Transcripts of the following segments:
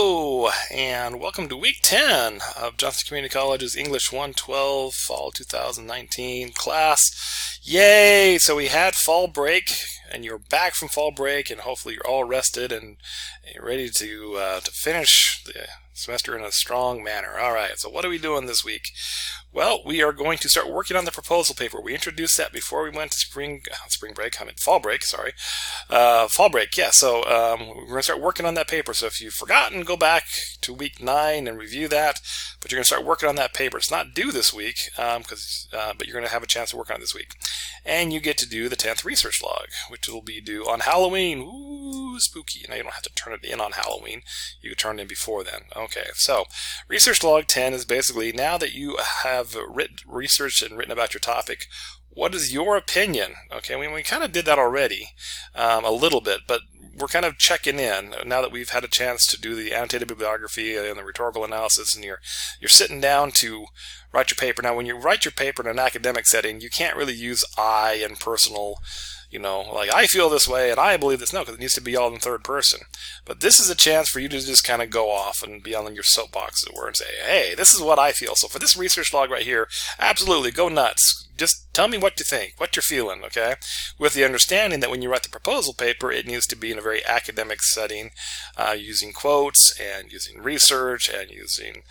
Hello, and welcome to week 10 of Johnson Community College's English 112 Fall 2019 class. Yay! So we had fall break, and you're back from fall break, and hopefully you're all rested and ready to finish the semester in a strong manner. All right, so what are we doing this week? Well, we are going to start working on the proposal paper. We introduced that before we went to fall break, sorry. Fall break, yeah, so we're going to start working on that paper. So if you've forgotten, go back to week 9 and review that, but you're going to start working on that paper. It's not due this week, but you're going to have a chance to work on it this week. And you get to do the 10th research log, which will be due on Halloween. Ooh, spooky. Now you don't have to turn it in on Halloween. You can turn it in before then. Okay, so research log 10 is basically, now that you have researched and written about your topic, what is your opinion? Okay, we kind of did that already a little bit, but we're kind of checking in now that we've had a chance to do the annotated bibliography and the rhetorical analysis, and you're sitting down to write your paper. Now, when you write your paper in an academic setting, you can't really use I and personal, like I feel this way and I believe this. No, because it needs to be all in third person. But this is a chance for you to just kind of go off and be on your soapbox, as it were, and say, hey, this is what I feel. So for this research log right here, absolutely go nuts. Just tell me what you think, what you're feeling, okay? With the understanding that when you write the proposal paper, it needs to be in a very academic setting, using quotes and using research and using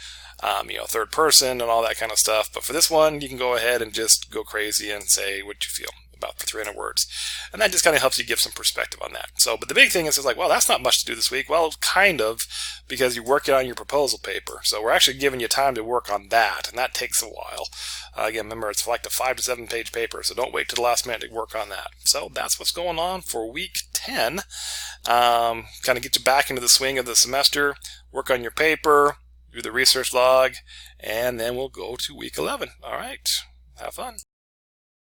third person and all that kind of stuff. But for this one, you can go ahead and just go crazy and say what you feel about for 300 words. And that just kind of helps you give some perspective on that. So, but the big thing is like, well, that's not much to do this week. Well, kind of, because you're working on your proposal paper. So we're actually giving you time to work on that, and that takes a while. Again, remember, it's like a 5 to 7 page paper, so don't wait till the last minute to work on that. So that's what's going on for week 10. Kind of get you back into the swing of the semester, work on your paper, do the research log, and then we'll go to week 11. All right, have fun.